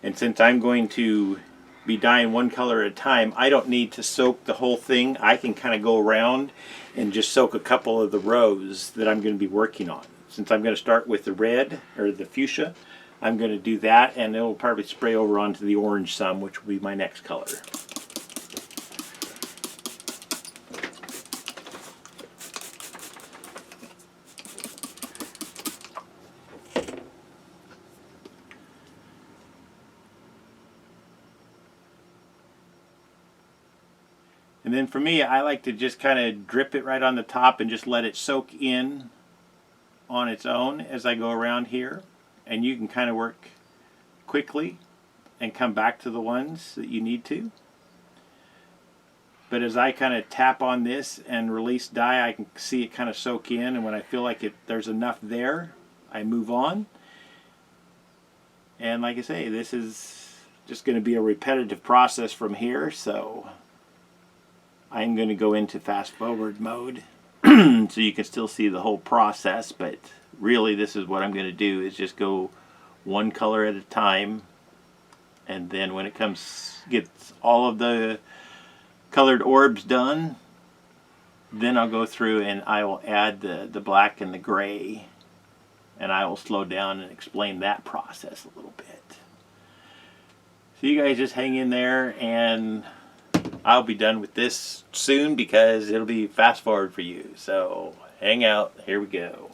And since I'm going to be dyeing one color at a time, I don't need to soak the whole thing. I can kind of go around and just soak a couple of the rows that I'm going to be working on. Since I'm going to start with the red, or the fuchsia, I'm going to do that, and it will probably spray over onto the orange some, which will be my next color. And then for me, I like to just kind of drip it right on the top and just let it soak in on its own as I go around here. And you can kind of work quickly and come back to the ones that you need to. But as I kind of tap on this and release dye, I can see it kind of soak in, and when I feel like there's enough there, I move on. And like I say, this is just going to be a repetitive process from here, so I'm going to go into fast forward mode so you can still see the whole process, but really this is what I'm going to do, is just go one color at a time, and then when it gets all of the colored orbs done, then I'll go through and I will add the black and the gray, and I will slow down and explain that process a little bit. So you guys just hang in there, and I'll be done with this soon because it'll be fast forward for you. So hang out. Here we go.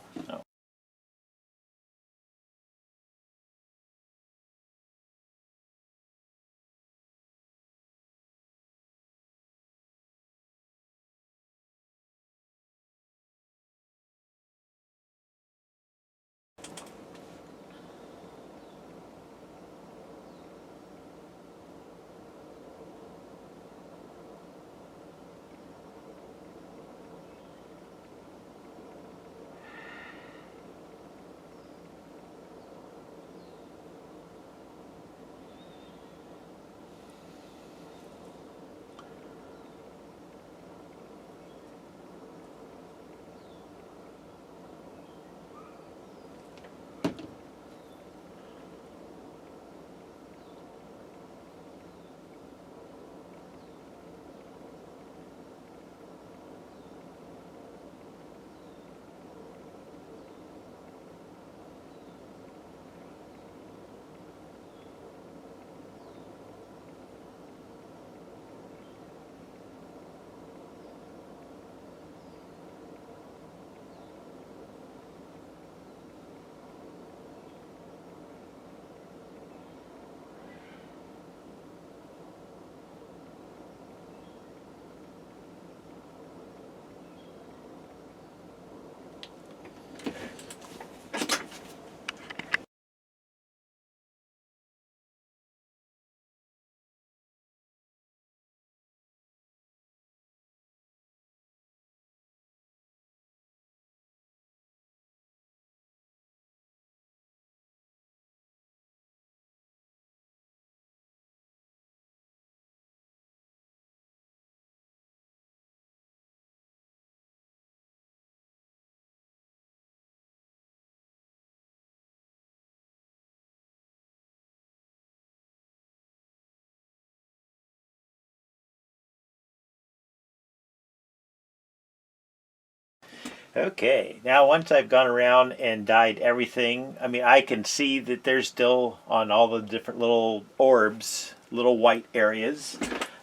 Okay, now once I've gone around and dyed everything, I mean, I can see that there's still on all the different little orbs, little white areas.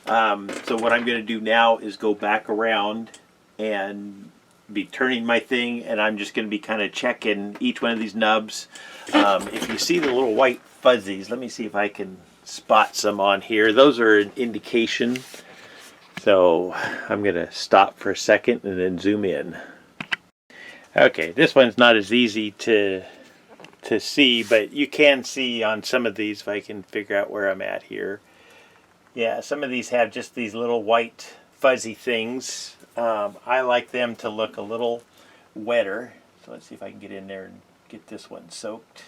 So what I'm going to do now is go back around and be turning my thing, and I'm just going to be kind of checking each one of these nubs. If you see the little white fuzzies, let me see if I can spot some on here. Those are an indication. So I'm going to stop for a second and then zoom in. Okay, this one's not as easy to see, but you can see on some of these if I can figure out where I'm at here. Yeah, some of these have just these little white fuzzy things. I like them to look a little wetter. So let's see if I can get in there and get this one soaked.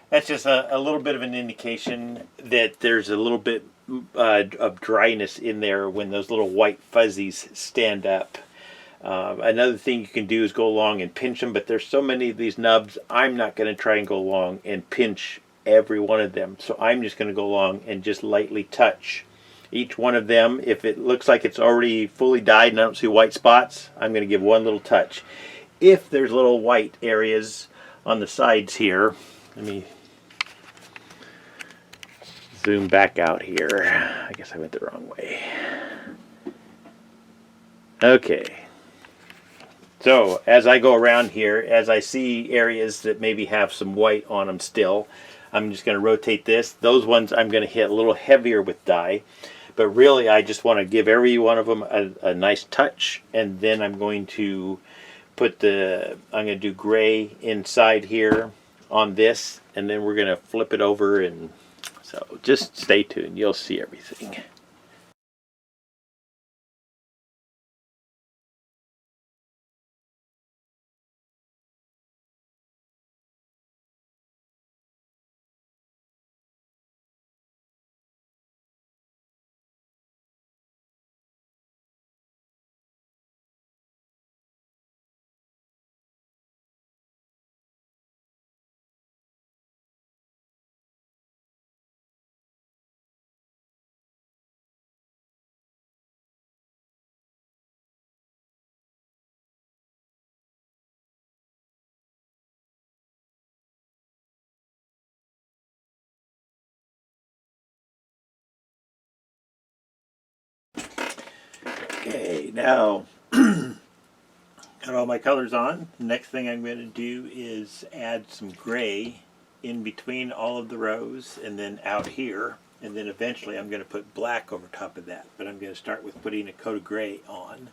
That's just a little bit of an indication that there's a little bit of dryness in there when those little white fuzzies stand up. Another thing you can do is go along and pinch them, but there's so many of these nubs, I'm not going to try and go along and pinch every one of them. So I'm just going to go along and just lightly touch each one of them. If it looks like it's already fully dyed and I don't see white spots, I'm going to give one little touch. If there's little white areas on the sides here, let me zoom back out here. I guess I went the wrong way. Okay. So as I go around here, as I see areas that maybe have some white on them still, I'm just going to rotate this. Those ones I'm going to hit a little heavier with dye. But really I just want to give every one of them a nice touch. And then I'm going to put I'm going to do gray inside here on this. And then we're going to flip it over. And so just stay tuned. You'll see everything. Okay, now got all my colors on. Next thing I'm going to do is add some gray in between all of the rows and then out here. And then eventually I'm going to put black over top of that. But I'm going to start with putting a coat of gray on.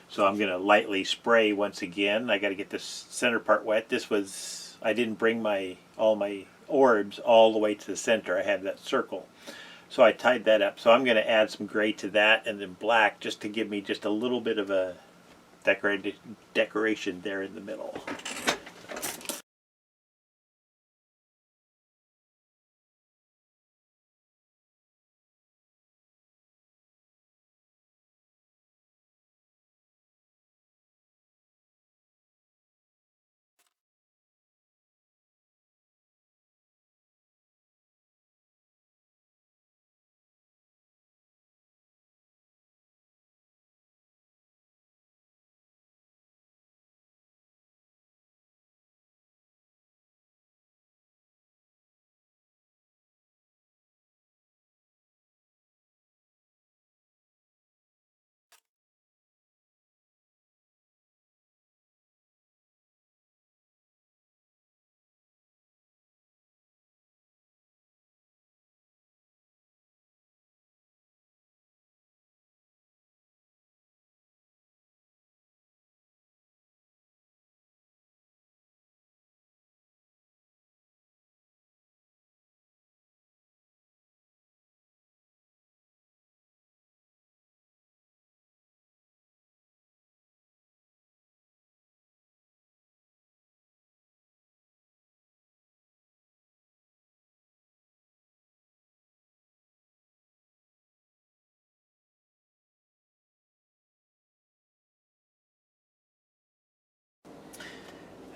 So I'm going to lightly spray once again. I got to get this center part wet. I didn't bring all my orbs all the way to the center. I had that circle. So I tied that up. So I'm going to add some gray to that and then black just to give me just a little bit of a decoration there in the middle.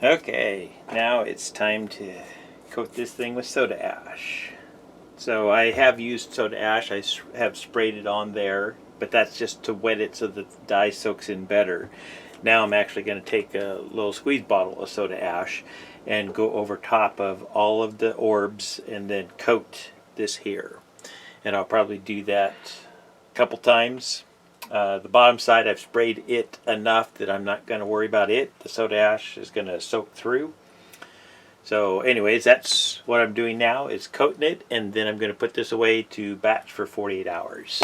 Okay, now it's time to coat this thing with soda ash. So I have used soda ash. I have sprayed it on there, but that's just to wet it so that the dye soaks in better. Now I'm actually going to take a little squeeze bottle of soda ash and go over top of all of the orbs and then coat this here. And I'll probably do that a couple times. The bottom side I've sprayed it enough that I'm not going to worry about it. The soda ash is going to soak through. So anyways, that's what I'm doing now, is coating it, and then I'm going to put this away to batch for 48 hours.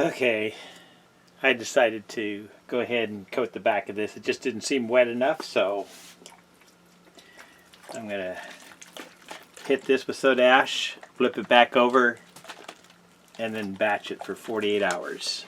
Okay, I decided to go ahead and coat the back of this. It just didn't seem wet enough, so I'm going to hit this with soda ash, flip it back over, and then batch it for 48 hours.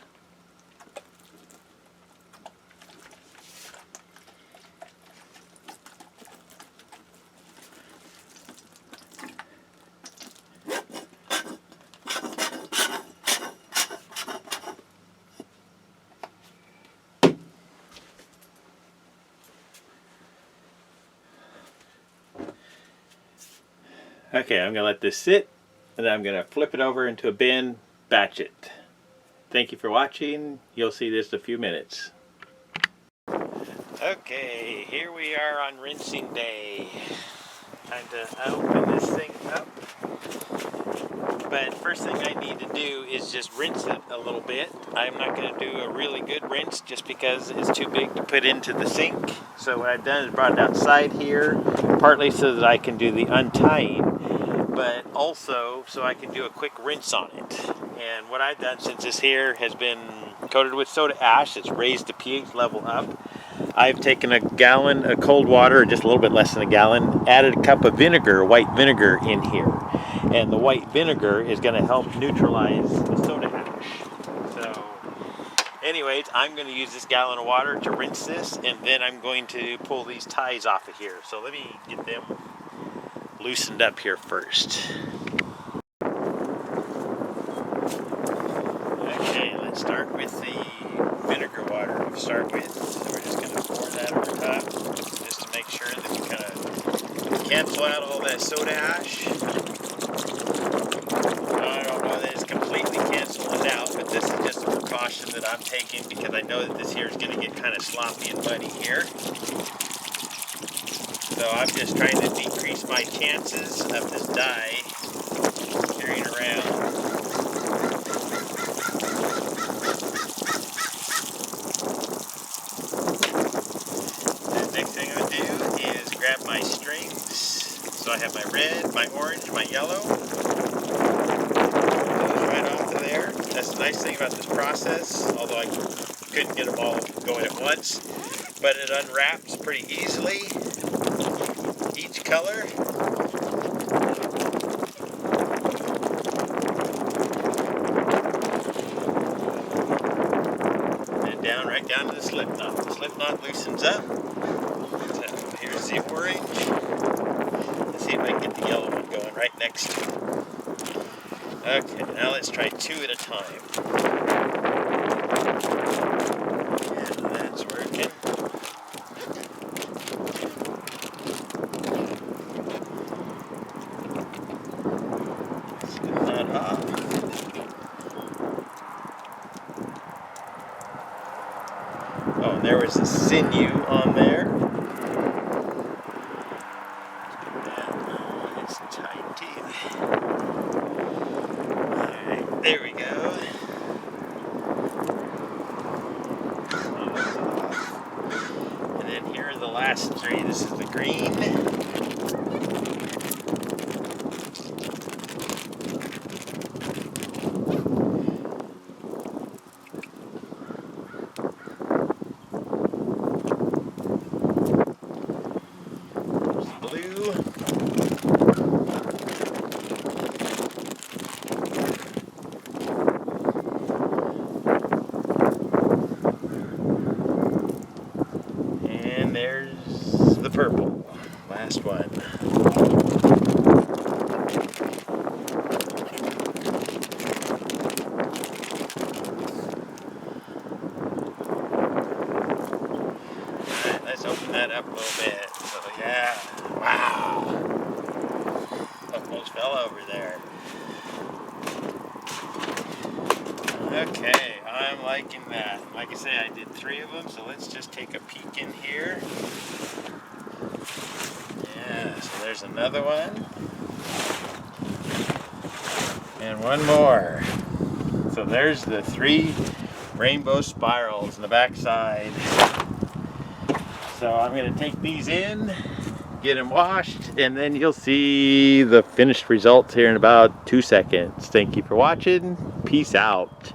Okay, I'm going to let this sit, and then I'm going to flip it over into a bin, batch it. Thank you for watching. You'll see this in a few minutes. Okay, here we are on rinsing day. Time to open this thing up. But first thing I need to do is just rinse it a little bit. I'm not going to do a really good rinse just because it's too big to put into the sink. So what I've done is brought it outside here, partly so that I can do the untying, but also so I can do a quick rinse on it. And what I've done, since this here has been coated with soda ash, it's raised the pH level up. I've taken a gallon of cold water, or just a little bit less than a gallon, added a cup of vinegar, white vinegar, in here. And the white vinegar is going to help neutralize the soda ash. So, anyways, I'm going to use this gallon of water to rinse this, and then I'm going to pull these ties off of here. So let me get them loosened up here first. Okay, let's start with the vinegar water to start with. So we're just going to pour that over top just to make sure that we kind of cancel out all that soda ash. I don't know that it's completely canceling it out, but this is just a precaution that I'm taking because I know that this here is going to get kind of sloppy and muddy here. So I'm just trying to decrease my chances of this dye carrying around. The next thing I'm going to do is grab my strings. So I have my red, my orange, my yellow. Those right off of there. That's the nice thing about this process, although I couldn't get them all going at once. But it unwraps pretty easily. Each color. And down, right down to the slip knot. The slip knot loosens up. So here's the orange. Let's see if I can get the yellow one going right next to it. Okay, now let's try two at a time. And that's working. sinew on there. It's tight too. Alright, there we go. And then here are the last three. This is the green. Blue. And there's the purple. Last one. Alright, let's open that up a little bit. So yeah. Wow. Almost fell over there. Okay, I'm liking that. Like I say, I did 3 of them, so let's just take a peek in here. Yeah, so there's another one. And one more. So there's the 3 rainbow spirals in the back side. So I'm going to take these in, get them washed, and then you'll see the finished results here in about 2 seconds. Thank you for watching. Peace out.